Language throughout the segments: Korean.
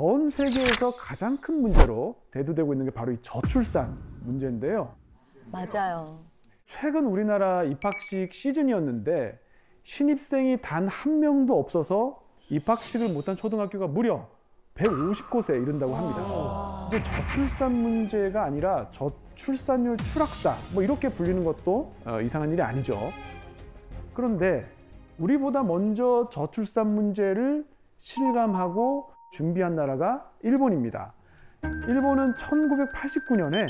전 세계에서 가장 큰 문제로 대두되고 있는 게 바로 이 저출산 문제인데요. 맞아요. 최근 우리나라 입학식 시즌이었는데 신입생이 단 한 명도 없어서 입학식을 못한 초등학교가 무려 150곳에 이른다고 합니다. 이제 저출산 문제가 아니라 저출산율 추락사 뭐 이렇게 불리는 것도 이상한 일이 아니죠. 그런데 우리보다 먼저 저출산 문제를 실감하고 준비한 나라가 일본입니다. 일본은 1989년에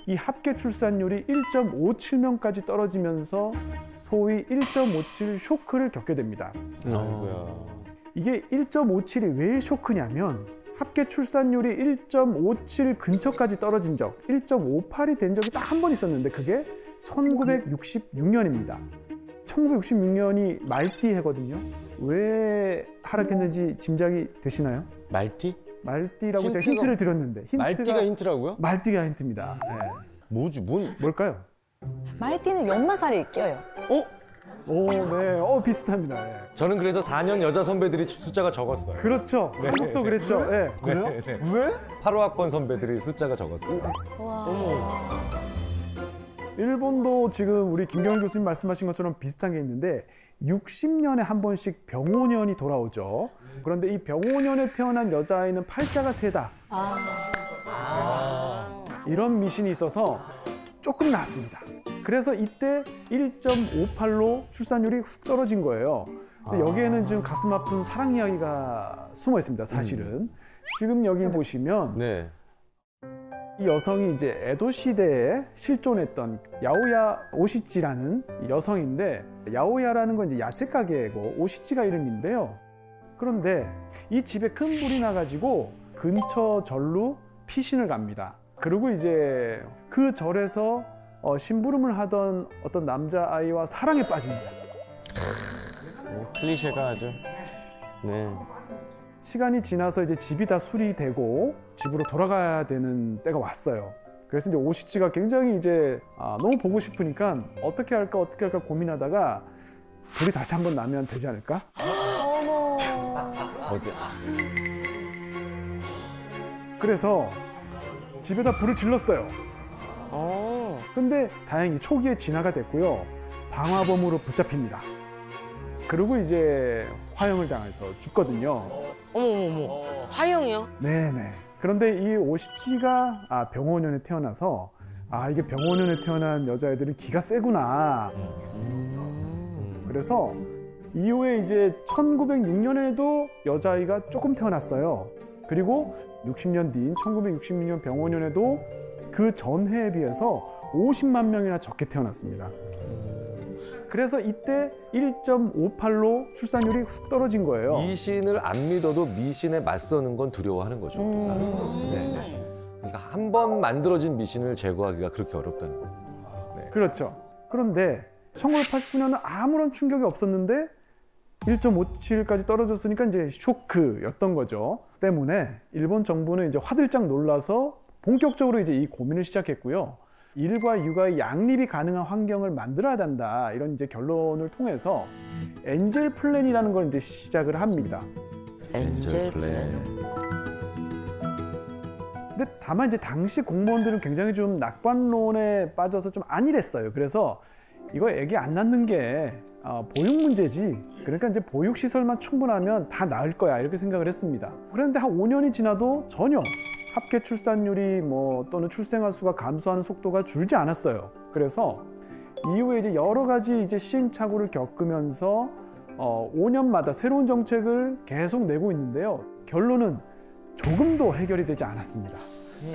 이 합계 출산율이 1.57명까지 떨어지면서 소위 1.57 쇼크를 겪게 됩니다. 아이고야. 이게 1.57이 왜 쇼크냐면 합계 출산율이 1.57 근처까지 떨어진 적, 1.58이 된 적이 딱 한 번 있었는데 그게 1966년입니다. 1966년이 말띠 해거든요. 왜 하락했는지 짐작이 되시나요? 말띠? 말띠라고 제가 힌트를 드렸는데 말띠가 힌트라고요? 말띠가 힌트입니다. 네. 뭐지? 뭘까요? 말띠는 연마살이 껴요. 오, 네, 비슷합니다. 네. 저는 그래서 4년 여자 선배들이 숫자가 적었어요. 그렇죠. 네. 한국도 그랬죠. 네. 그래요? 왜? 8호학번 선배들이 숫자가 적었어요. 와. 일본도 지금 우리 김경일 교수님 말씀하신 것처럼 비슷한 게 있는데 60년에 한 번씩 병오년이 돌아오죠. 그런데 이 병오년에 태어난 여자아이는 팔자가 세다. 이런 미신이 있어서 조금 나았습니다. 그래서 이때 1.58로 출산율이 훅 떨어진 거예요. 근데 여기에는 지금 가슴 아픈 사랑 이야기가 숨어 있습니다, 사실은. 지금 여기 보시면 네. 이 여성이 이제 에도 시대에 실존했던 야오야 오시치라는 여성인데, 야오야라는 건 이제 야채 가게고 오시치가 이름인데요. 그런데 이 집에 큰 불이 나가지고 근처 절로 피신을 갑니다. 그리고 이제 그 절에서 심부름을 하던 어떤 남자아이와 사랑에 빠집니다. 클리셰가 아주. 네. 시간이 지나서 이제 집이 다 수리되고 집으로 돌아가야 되는 때가 왔어요. 그래서 이제 오시치가 굉장히 이제 너무 보고 싶으니까 어떻게 할까 고민하다가 불이 다시 한번 나면 되지 않을까? 어디? 그래서 집에다 불을 질렀어요. 근데 다행히 초기에 진화가 됐고요. 방화범으로 붙잡힙니다. 그리고 이제 화형을 당해서 죽거든요. 어머. 화형이요? 네네. 그런데 이 오시치가 병오년에 태어나서 이게 병오년에 태어난 여자애들은 기가 세구나. 그래서 이후에 이제 1906년에도 여자아이가 조금 태어났어요. 그리고 60년 뒤인 1966년 병오년에도 그 전해에 비해서 50만 명이나 적게 태어났습니다. 그래서 이때 1.58로 출산율이 훅 떨어진 거예요. 미신을 안 믿어도 미신에 맞서는 건 두려워하는 거죠. 네. 그러니까 한 번 만들어진 미신을 제거하기가 그렇게 어렵다는 거예요. 네. 그렇죠. 그런데 1989년은 아무런 충격이 없었는데 1.57까지 떨어졌으니까 이제 쇼크였던 거죠. 때문에 일본 정부는 이제 화들짝 놀라서 본격적으로 이제 이 고민을 시작했고요. 일과 육아의 양립이 가능한 환경을 만들어야 한다, 이런 이제 결론을 통해서 엔젤 플랜이라는 걸 이제 시작을 합니다. 엔젤 플랜. 근데 다만 이제 당시 공무원들은 굉장히 좀 낙관론에 빠져서 좀 안일했어요. 그래서 이거 애기 안 낳는 게 보육 문제지, 그러니까 이제 보육 시설만 충분하면 다 나을 거야, 이렇게 생각을 했습니다. 그런데 한 5년이 지나도 전혀 합계 출산율이 또는 출생아 수가 감소하는 속도가 줄지 않았어요. 그래서 이후에 이제 여러 가지 이제 시행착오를 겪으면서 5년마다 새로운 정책을 계속 내고 있는데요. 결론은 조금도 해결이 되지 않았습니다.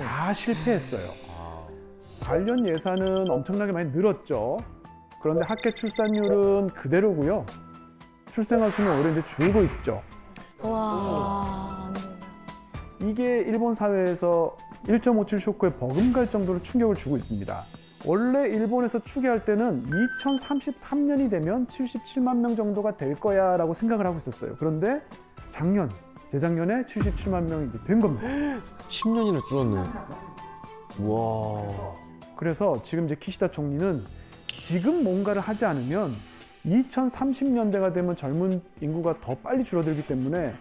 다 실패했어요. 관련 예산은 엄청나게 많이 늘었죠. 그런데 합계 출산율은 그대로고요. 출생아 수는 오히려 이제 줄고 있죠. 와. 이게 일본 사회에서 1.57 쇼크에 버금갈 정도로 충격을 주고 있습니다. 원래 일본에서 추계할 때는 2033년이 되면 77만 명 정도가 될 거야 라고 생각을 하고 있었어요. 그런데 재작년에 77만 명이 이제 된 겁니다. 10년이나 줄었네. 와. 그래서 지금 이제 키시다 총리는 지금 뭔가를 하지 않으면 2030년대가 되면 젊은 인구가 더 빨리 줄어들기 때문에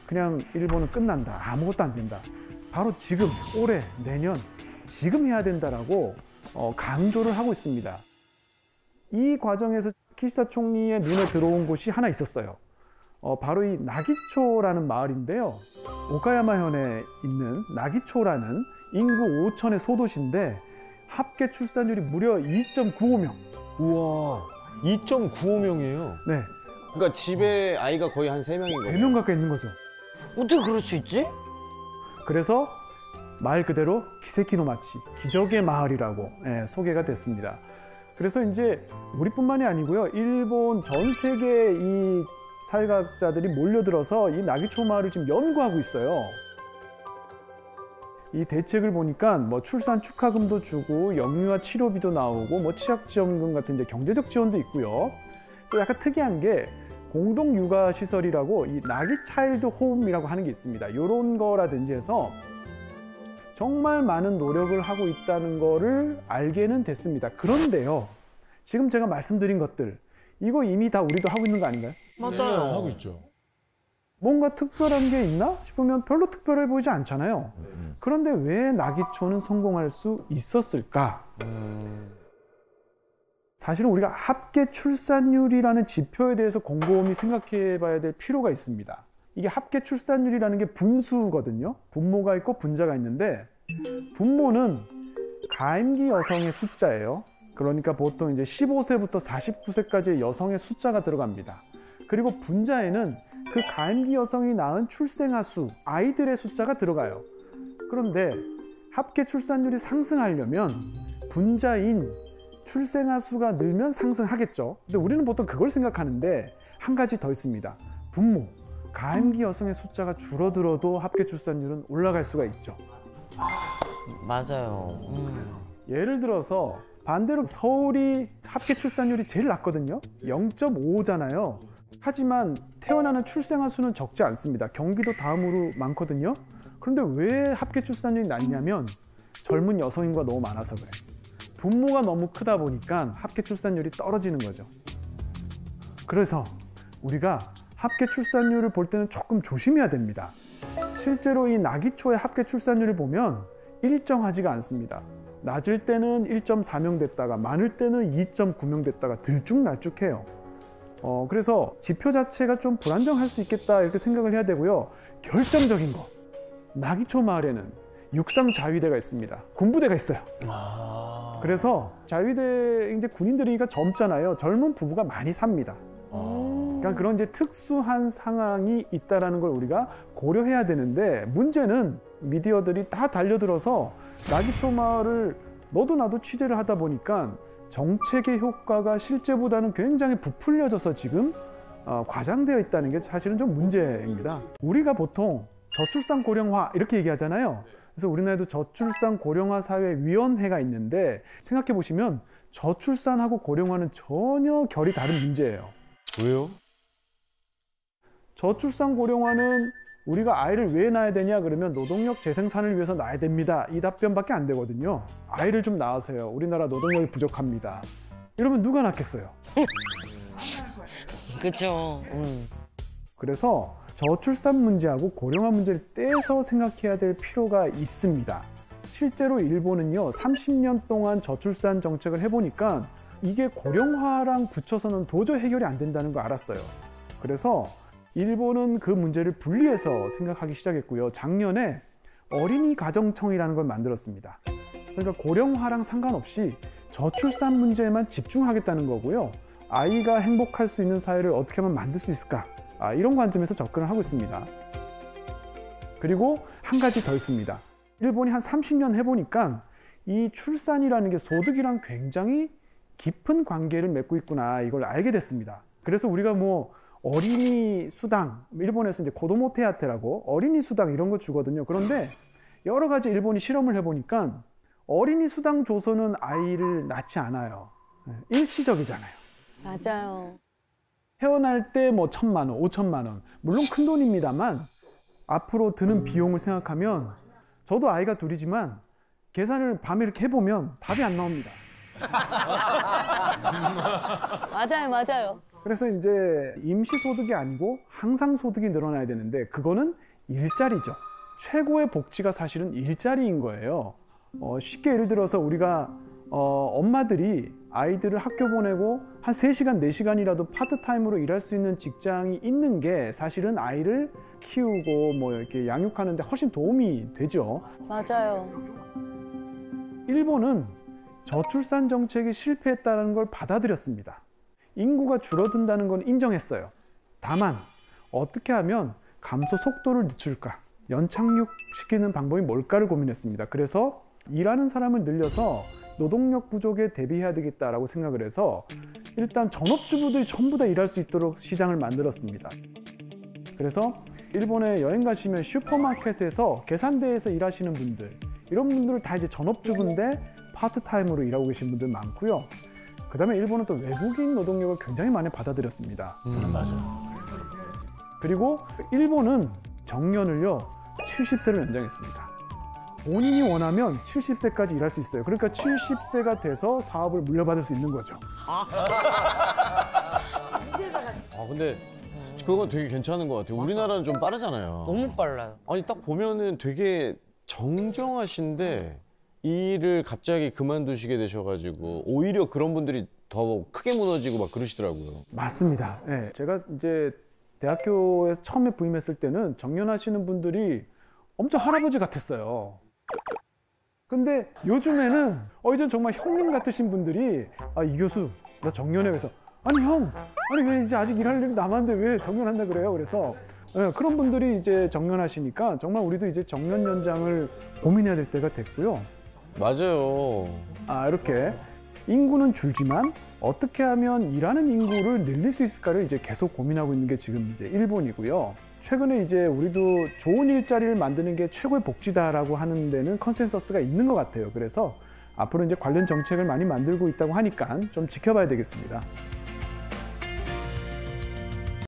그냥 일본은 끝난다. 아무것도 안 된다. 바로 지금, 올해, 내년, 지금 해야 된다라고 강조를 하고 있습니다. 이 과정에서 키시다 총리의 눈에 들어온 곳이 하나 있었어요. 바로 이 나기초라는 마을인데요. 오카야마현에 있는 나기초라는 인구 5천의 소도시인데 합계 출산율이 무려 2.95명. 우와, 2.95명이에요. 네, 그러니까 집에 아이가 거의 한 3명인 거예요. 3명 가까이 있는 거죠. 어떻게 그럴 수 있지? 그래서 말 그대로 기세키노마치, 기적의 마을이라고 소개가 됐습니다. 그래서 이제 우리뿐만이 아니고요. 일본 전 세계 이 사회과학자들이 몰려들어서 이 나기초 마을을 지금 연구하고 있어요. 이 대책을 보니까 뭐 출산 축하금도 주고 영유아 치료비도 나오고 뭐 취약지원금 같은 이제 경제적 지원도 있고요. 또 약간 특이한 게 공동 육아 시설이라고 이 나기 차일드 홈이라고 하는 게 있습니다. 이런 거라든지 해서 정말 많은 노력을 하고 있다는 거를 알게는 됐습니다. 그런데요, 지금 제가 말씀드린 것들 이거 이미 다 우리도 하고 있는 거 아닌가요? 맞아요. 하고 있죠. 뭔가 특별한 게 있나 싶으면 별로 특별해 보이지 않잖아요. 그런데 왜 나기초는 성공할 수 있었을까? 사실은 우리가 합계 출산율이라는 지표에 대해서 곰곰이 생각해 봐야 될 필요가 있습니다. 이게 합계 출산율이라는 게 분수거든요. 분모가 있고 분자가 있는데 분모는 가임기 여성의 숫자예요. 그러니까 보통 이제 15세부터 49세까지의 여성의 숫자가 들어갑니다. 그리고 분자에는 그 가임기 여성이 낳은 출생아 수, 아이들의 숫자가 들어가요. 그런데 합계 출산율이 상승하려면 분자인 출생아 수가 늘면 상승하겠죠. 근데 우리는 보통 그걸 생각하는데 한 가지 더 있습니다. 분모, 가임기 여성의 숫자가 줄어들어도 합계 출산율은 올라갈 수가 있죠. 맞아요. 예를 들어서 반대로 서울이 합계 출산율이 제일 낮거든요. 0.55잖아요. 하지만 태어나는 출생아 수는 적지 않습니다. 경기도 다음으로 많거든요. 그런데 왜 합계 출산율이 낮냐면 젊은 여성인구가 너무 많아서 그래요. 분모가 너무 크다 보니까 합계 출산율이 떨어지는 거죠. 그래서 우리가 합계 출산율을 볼 때는 조금 조심해야 됩니다. 실제로 이 나기초의 합계 출산율을 보면 일정하지가 않습니다. 낮을 때는 1.4명 됐다가 많을 때는 2.9명 됐다가 들쭉날쭉해요. 그래서 지표 자체가 좀 불안정할 수 있겠다 이렇게 생각을 해야 되고요. 결정적인 거, 나기초 마을에는 육상 자위대가 있습니다. 군부대가 있어요. 그래서 자위대 이제 군인들이니까 젊잖아요. 젊은 부부가 많이 삽니다. 그러니까 그런 이제 특수한 상황이 있다라는 걸 우리가 고려해야 되는데 문제는 미디어들이 다 달려들어서 나기초 마을을 너도 나도 취재를 하다 보니까 정책의 효과가 실제보다는 굉장히 부풀려져서 지금 과장되어 있다는 게 사실은 좀 문제입니다. 우리가 보통 저출산 고령화 이렇게 얘기하잖아요. 그래서 우리나라에도 저출산 고령화 사회 위원회가 있는데 생각해 보시면 저출산하고 고령화는 전혀 결이 다른 문제예요. 왜요? 저출산 고령화는 우리가 아이를 왜 낳아야 되냐 그러면 노동력 재생산을 위해서 낳아야 됩니다. 이 답변밖에 안 되거든요. 아이를 좀 낳으세요. 우리나라 노동력이 부족합니다. 이러면 누가 낳겠어요? 그렇죠. 그래서 저출산 문제하고 고령화 문제를 떼서 생각해야 될 필요가 있습니다. 실제로 일본은요, 30년 동안 저출산 정책을 해보니까 이게 고령화랑 붙여서는 도저히 해결이 안 된다는 걸 알았어요. 그래서 일본은 그 문제를 분리해서 생각하기 시작했고요. 작년에 어린이 가정청이라는 걸 만들었습니다. 그러니까 고령화랑 상관없이 저출산 문제에만 집중하겠다는 거고요. 아이가 행복할 수 있는 사회를 어떻게 하면 만들 수 있을까? 이런 관점에서 접근을 하고 있습니다. 그리고 한 가지 더 있습니다. 일본이 한 30년 해보니까 이 출산이라는 게 소득이랑 굉장히 깊은 관계를 맺고 있구나 이걸 알게 됐습니다. 그래서 우리가 뭐 어린이 수당, 일본에서 이제 고도모 테아테라고 어린이 수당 이런 거 주거든요. 그런데 여러 가지 일본이 실험을 해보니까 어린이 수당 줘서는 아이를 낳지 않아요. 일시적이잖아요. 맞아요. 태어날 때 뭐 1,000만 원, 5천만 원, 물론 큰 돈입니다만 앞으로 드는 비용을 생각하면 저도 아이가 둘이지만 계산을 밤에 이렇게 해보면 답이 안 나옵니다. 맞아요, 맞아요. 그래서 이제 임시소득이 아니고 항상소득이 늘어나야 되는데 그거는 일자리죠. 최고의 복지가 사실은 일자리인 거예요. 쉽게 예를 들어서 우리가 엄마들이 아이들을 학교 보내고 한 3시간, 4시간이라도 파트타임으로 일할 수 있는 직장이 있는 게 사실은 아이를 키우고 뭐 이렇게 양육하는 데 훨씬 도움이 되죠. 맞아요. 일본은 저출산 정책이 실패했다는 걸 받아들였습니다. 인구가 줄어든다는 건 인정했어요. 다만 어떻게 하면 감소 속도를 늦출까? 연착륙시키는 방법이 뭘까를 고민했습니다. 그래서 일하는 사람을 늘려서 노동력 부족에 대비해야 되겠다라고 생각을 해서 일단 전업주부들이 전부 다 일할 수 있도록 시장을 만들었습니다. 그래서 일본에 여행 가시면 슈퍼마켓에서 계산대에서 일하시는 분들, 이런 분들은 다 이제 전업주부인데 파트타임으로 일하고 계신 분들 많고요. 그 다음에 일본은 또 외국인 노동력을 굉장히 많이 받아들였습니다. 맞아요. 그리고 일본은 정년을요 70세로 연장했습니다. 본인이 원하면 70세까지 일할 수 있어요. 그러니까 70세가 돼서 사업을 물려받을 수 있는 거죠. 근데 그거 되게 괜찮은 것 같아요. 우리나라는 좀 빠르잖아요. 너무 빨라요. 아니 딱 보면은 되게 정정하신데 일을 갑자기 그만두시게 되셔가지고 오히려 그런 분들이 더 크게 무너지고 막 그러시더라고요. 맞습니다. 네, 제가 이제 대학교에서 처음에 부임했을 때는 정년하시는 분들이 엄청 할아버지 같았어요. 근데 요즘에는 이제 정말 형님 같으신 분들이 이 교수 나 정년해. 그래서 아니 형, 아니 왜 이제 아직 일할 일이 남았는데 왜 정년한다 그래요? 그래서 그런 분들이 이제 정년하시니까 정말 우리도 이제 정년 연장을 고민해야 될 때가 됐고요. 맞아요. 이렇게 인구는 줄지만 어떻게 하면 일하는 인구를 늘릴 수 있을까를 이제 계속 고민하고 있는 게 지금 이제 일본이고요. 최근에 이제 우리도 좋은 일자리를 만드는 게 최고의 복지다라고 하는 데는 컨센서스가 있는 것 같아요. 그래서 앞으로 이제 관련 정책을 많이 만들고 있다고 하니까 좀 지켜봐야 되겠습니다.